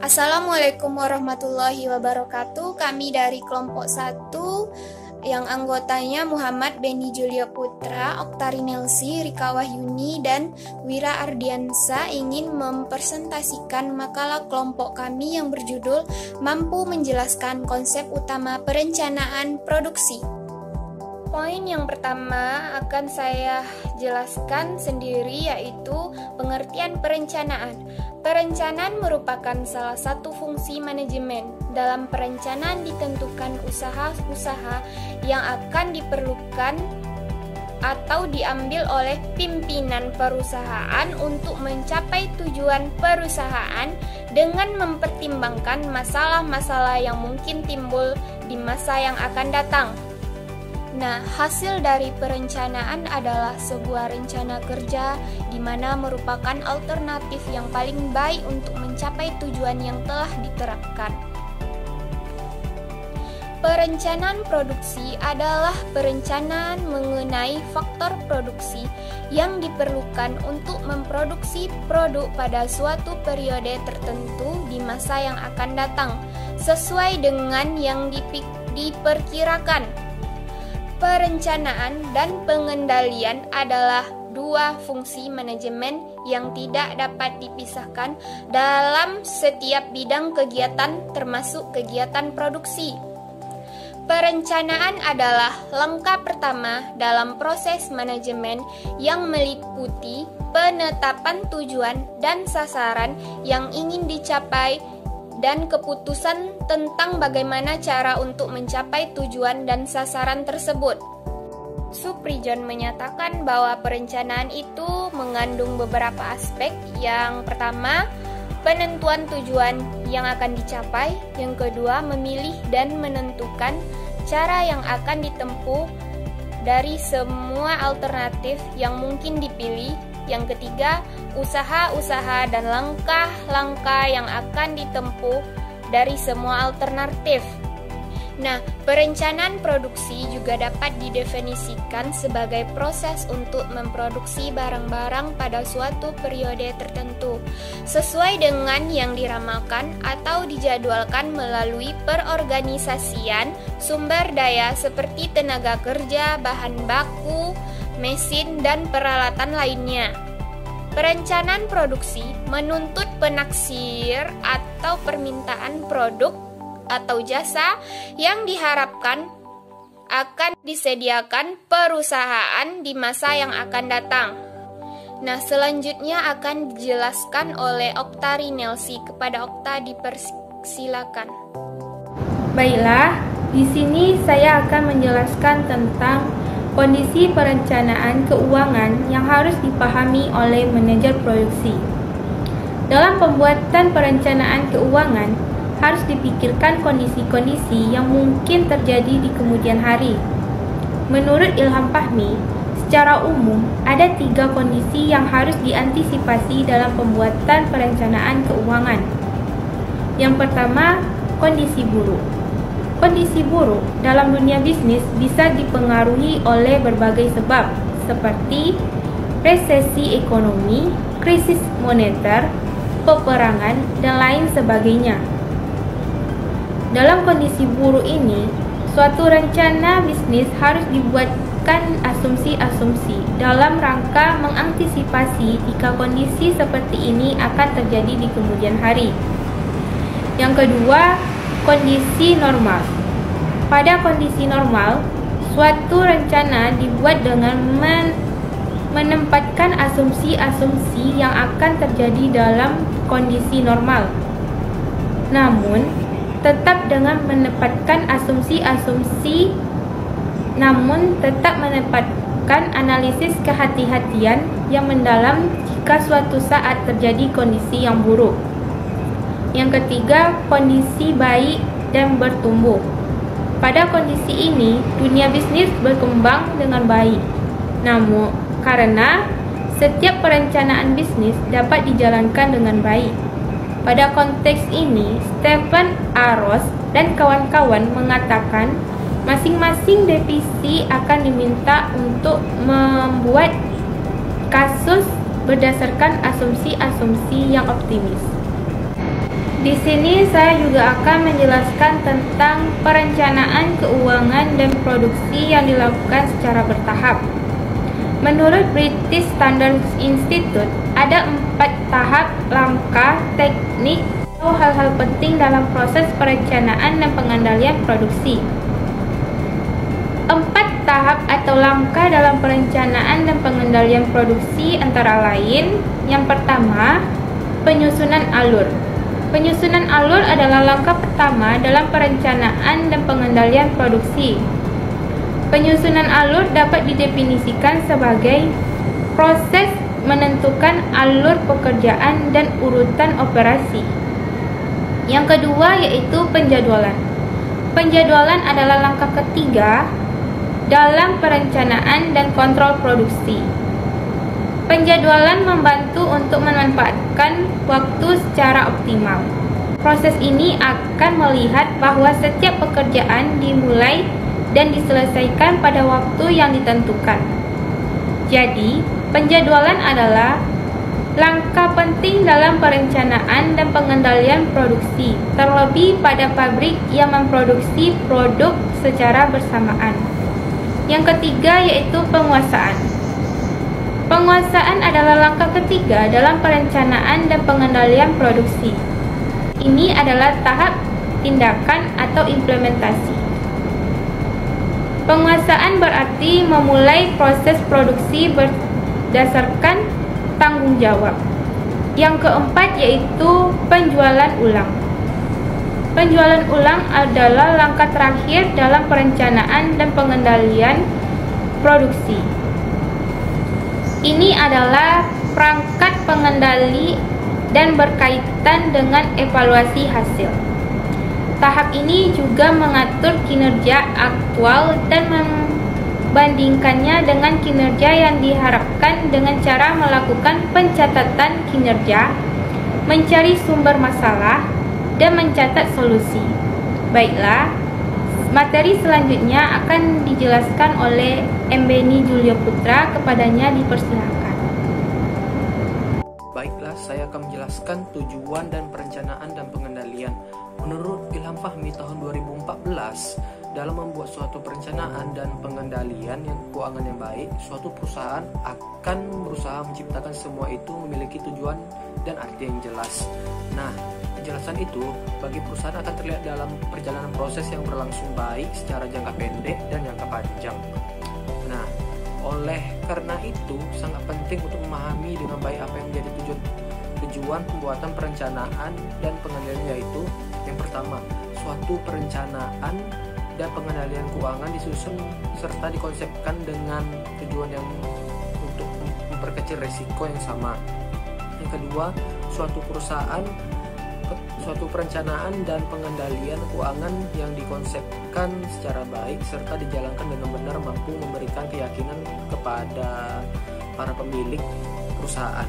Assalamualaikum warahmatullahi wabarakatuh. Kami dari kelompok 1 yang anggotanya Muhammad Beni Julio Putra, Oktari Nelsi, Rika Wahyuni, dan Wira Ardiansa ingin mempresentasikan makalah kelompok kami yang berjudul Mampu Menjelaskan Konsep Utama Perencanaan Produksi. Poin yang pertama akan saya jelaskan sendiri, yaitu pengertian perencanaan. Perencanaan merupakan salah satu fungsi manajemen. Dalam perencanaan ditentukan usaha-usaha yang akan diperlukan atau diambil oleh pimpinan perusahaan untuk mencapai tujuan perusahaan dengan mempertimbangkan masalah-masalah yang mungkin timbul di masa yang akan datang. Nah, hasil dari perencanaan adalah sebuah rencana kerja di mana merupakan alternatif yang paling baik untuk mencapai tujuan yang telah diterapkan. Perencanaan produksi adalah perencanaan mengenai faktor produksi yang diperlukan untuk memproduksi produk pada suatu periode tertentu di masa yang akan datang, sesuai dengan yang diperkirakan. Perencanaan dan pengendalian adalah dua fungsi manajemen yang tidak dapat dipisahkan dalam setiap bidang kegiatan, termasuk kegiatan produksi. Perencanaan adalah langkah pertama dalam proses manajemen yang meliputi penetapan tujuan dan sasaran yang ingin dicapai dan keputusan tentang bagaimana cara untuk mencapai tujuan dan sasaran tersebut. Suprijon menyatakan bahwa perencanaan itu mengandung beberapa aspek. Yang pertama, penentuan tujuan yang akan dicapai. Yang kedua, memilih dan menentukan cara yang akan ditempuh dari semua alternatif yang mungkin dipilih. Yang ketiga, usaha-usaha dan langkah-langkah yang akan ditempuh dari semua alternatif. Nah, perencanaan produksi juga dapat didefinisikan sebagai proses untuk memproduksi barang-barang pada suatu periode tertentu, sesuai dengan yang diramalkan atau dijadwalkan melalui perorganisasian sumber daya seperti tenaga kerja, bahan baku, mesin, dan peralatan lainnya. Perencanaan produksi menuntut penaksir atau permintaan produk atau jasa yang diharapkan akan disediakan perusahaan di masa yang akan datang. Nah, selanjutnya akan dijelaskan oleh Oktari Nelsi. Kepada Okta dipersilakan. Baiklah, di sini saya akan menjelaskan tentang kondisi perencanaan keuangan yang harus dipahami oleh manajer produksi. Dalam pembuatan perencanaan keuangan, harus dipikirkan kondisi-kondisi yang mungkin terjadi di kemudian hari. Menurut Ilham Fahmi, secara umum ada 3 kondisi yang harus diantisipasi dalam pembuatan perencanaan keuangan. Yang pertama, kondisi buruk. Kondisi buruk dalam dunia bisnis bisa dipengaruhi oleh berbagai sebab, seperti resesi ekonomi, krisis moneter, peperangan, dan lain sebagainya. Dalam kondisi buruk ini, suatu rencana bisnis harus dibuatkan asumsi-asumsi dalam rangka mengantisipasi jika kondisi seperti ini akan terjadi di kemudian hari. Yang kedua, kondisi normal. Pada kondisi normal, suatu rencana dibuat dengan menempatkan asumsi-asumsi yang akan terjadi dalam kondisi normal. Namun, tetap menempatkan analisis kehati-hatian yang mendalam jika suatu saat terjadi kondisi yang buruk. Yang ketiga, kondisi baik dan bertumbuh. Pada kondisi ini, dunia bisnis berkembang dengan baik. Namun, karena setiap perencanaan bisnis dapat dijalankan dengan baik. Pada konteks ini, Stephen A. Ross dan kawan-kawan mengatakan masing-masing divisi akan diminta untuk membuat kasus berdasarkan asumsi-asumsi yang optimis. Di sini saya juga akan menjelaskan tentang perencanaan keuangan dan produksi yang dilakukan secara bertahap. Menurut British Standards Institute, ada 4 tahap langkah teknik atau hal-hal penting dalam proses perencanaan dan pengendalian produksi. 4 tahap atau langkah dalam perencanaan dan pengendalian produksi antara lain: yang pertama, penyusunan alur. Penyusunan alur adalah langkah pertama dalam perencanaan dan pengendalian produksi. Penyusunan alur dapat didefinisikan sebagai proses menentukan alur pekerjaan dan urutan operasi. Yang kedua yaitu penjadwalan. Penjadwalan adalah langkah ketiga dalam perencanaan dan kontrol produksi. Penjadwalan membantu untuk memanfaatkan waktu secara optimal. Proses ini akan melihat bahwa setiap pekerjaan dimulai dan diselesaikan pada waktu yang ditentukan. Jadi, penjadwalan adalah langkah penting dalam perencanaan dan pengendalian produksi, terlebih pada pabrik yang memproduksi produk secara bersamaan. Yang ketiga yaitu penguasaan. Penguasaan adalah langkah ketiga dalam perencanaan dan pengendalian produksi. Ini adalah tahap tindakan atau implementasi. Penguasaan berarti memulai proses produksi berdasarkan tanggung jawab. Yang keempat yaitu penjualan ulang. Penjualan ulang adalah langkah terakhir dalam perencanaan dan pengendalian produksi. Ini adalah perangkat pengendali dan berkaitan dengan evaluasi hasil. Tahap ini juga mengatur kinerja aktual dan membandingkannya dengan kinerja yang diharapkan dengan cara melakukan pencatatan kinerja, mencari sumber masalah, dan mencatat solusi. Baiklah, materi selanjutnya akan dijelaskan oleh M. Beni Julio Putra. Kepadanya dipersilakan. Baiklah, saya akan menjelaskan tujuan dan perencanaan dan pengendalian. Menurut Ilham Fahmi tahun 2014, dalam membuat suatu perencanaan dan pengendalian yang keuangan yang baik, suatu perusahaan akan berusaha menciptakan semua itu memiliki tujuan dan arti yang jelas. Nah, kejelasan itu bagi perusahaan akan terlihat dalam perjalanan proses yang berlangsung baik secara jangka pendek dan jangka panjang. Nah, oleh karena itu sangat penting untuk memahami dengan baik apa yang menjadi tujuan pembuatan perencanaan dan pengendalian, yaitu yang pertama, suatu perencanaan dan pengendalian keuangan disusun serta dikonsepkan dengan tujuan yang untuk memperkecil risiko yang sama. Yang kedua, suatu perencanaan dan pengendalian keuangan yang dikonsepkan secara baik serta dijalankan dengan benar mampu memberikan keyakinan kepada para pemilik perusahaan.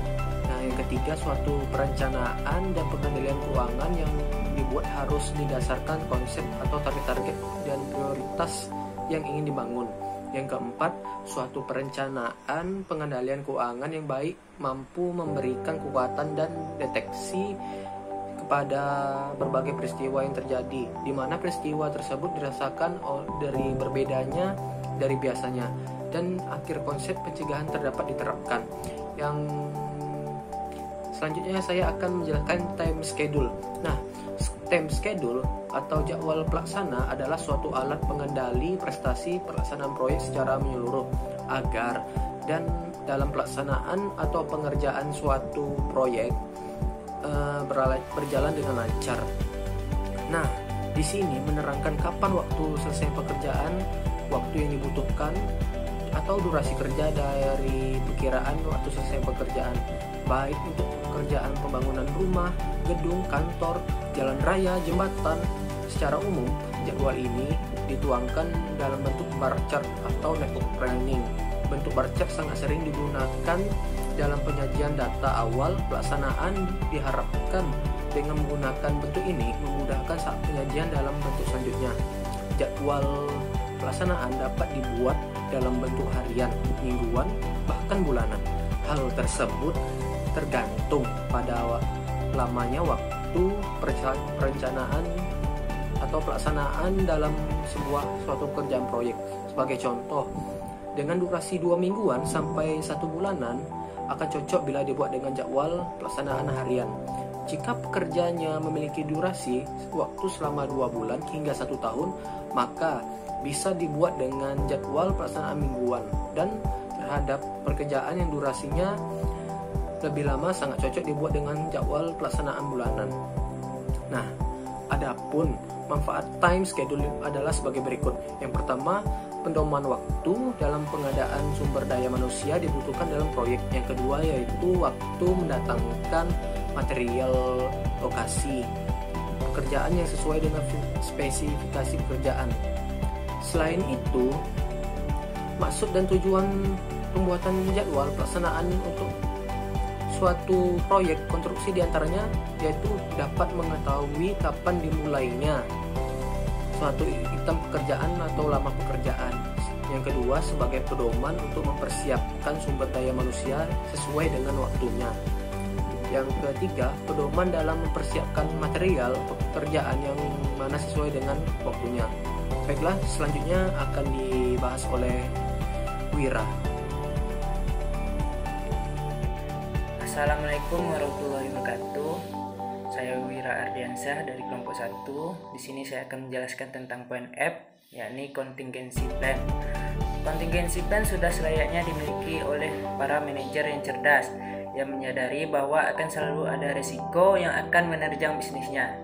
Nah, yang ketiga, suatu perencanaan dan pengendalian keuangan yang dibuat harus didasarkan konsep atau target-target dan prioritas yang ingin dibangun. Yang keempat, suatu perencanaan pengendalian keuangan yang baik mampu memberikan kekuatan dan deteksi pada berbagai peristiwa yang terjadi, di mana peristiwa tersebut dirasakan dari berbedanya dari biasanya, dan akhir konsep pencegahan terdapat diterapkan. Yang selanjutnya saya akan menjelaskan time schedule. Nah, time schedule atau jadwal pelaksana adalah suatu alat pengendali prestasi pelaksanaan proyek secara menyeluruh agar dan dalam pelaksanaan atau pengerjaan suatu proyek berjalan dengan lancar. Nah, di sini menerangkan kapan waktu selesai pekerjaan, waktu yang dibutuhkan, atau durasi kerja dari perkiraan waktu selesai pekerjaan, baik untuk pekerjaan pembangunan rumah, gedung, kantor, jalan raya, jembatan. Secara umum, jadwal ini dituangkan dalam bentuk bar chart atau network planning. Bentuk bar chart sangat sering digunakan dalam penyajian data awal pelaksanaan. Diharapkan dengan menggunakan bentuk ini memudahkan saat penyajian dalam bentuk selanjutnya. Jadwal pelaksanaan dapat dibuat dalam bentuk harian, mingguan, bahkan bulanan. Hal tersebut tergantung pada lamanya yaitu perencanaan atau pelaksanaan dalam suatu pekerjaan proyek. Sebagai contoh, dengan durasi 2 mingguan sampai 1 bulanan akan cocok bila dibuat dengan jadwal pelaksanaan harian. Jika pekerjaannya memiliki durasi waktu selama 2 bulan hingga 1 tahun, maka bisa dibuat dengan jadwal pelaksanaan mingguan, dan terhadap pekerjaan yang durasinya lebih lama sangat cocok dibuat dengan jadwal pelaksanaan bulanan. Nah, adapun manfaat time schedule adalah sebagai berikut. Yang pertama, pendoman waktu dalam pengadaan sumber daya manusia dibutuhkan dalam proyek. Yang kedua yaitu waktu mendatangkan material lokasi, pekerjaan yang sesuai dengan spesifikasi pekerjaan. Selain itu, maksud dan tujuan pembuatan jadwal pelaksanaan untuk suatu proyek konstruksi diantaranya yaitu dapat mengetahui kapan dimulainya suatu item pekerjaan atau lama pekerjaan. Yang kedua, sebagai pedoman untuk mempersiapkan sumber daya manusia sesuai dengan waktunya. Yang ketiga, pedoman dalam mempersiapkan material pekerjaan yang mana sesuai dengan waktunya. Baiklah, selanjutnya akan dibahas oleh Wira. Assalamualaikum warahmatullahi wabarakatuh. Saya Wira Ardiansyah dari kelompok 1. Di sini saya akan menjelaskan tentang poin F, yakni contingency plan. Contingency plan sudah selayaknya dimiliki oleh para manajer yang cerdas, yang menyadari bahwa akan selalu ada resiko yang akan menerjang bisnisnya.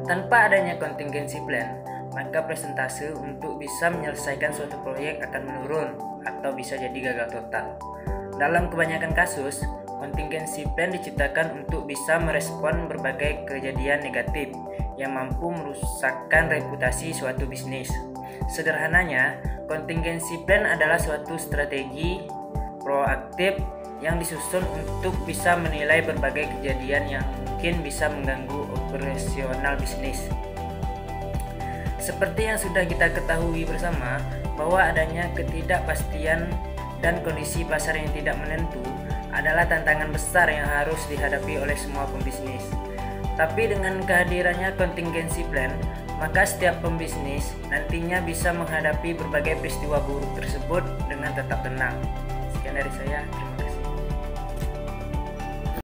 Tanpa adanya contingency plan, maka presentase untuk bisa menyelesaikan suatu proyek akan menurun atau bisa jadi gagal total. Dalam kebanyakan kasus, contingency plan diciptakan untuk bisa merespon berbagai kejadian negatif yang mampu merusakkan reputasi suatu bisnis. Sederhananya, contingency plan adalah suatu strategi proaktif yang disusun untuk bisa menilai berbagai kejadian yang mungkin bisa mengganggu operasional bisnis. Seperti yang sudah kita ketahui bersama, bahwa adanya ketidakpastian dan kondisi pasar yang tidak menentu adalah tantangan besar yang harus dihadapi oleh semua pembisnis. Tapi dengan kehadirannya contingency plan, maka setiap pembisnis nantinya bisa menghadapi berbagai peristiwa buruk tersebut dengan tetap tenang. Sekian dari saya. Terima kasih.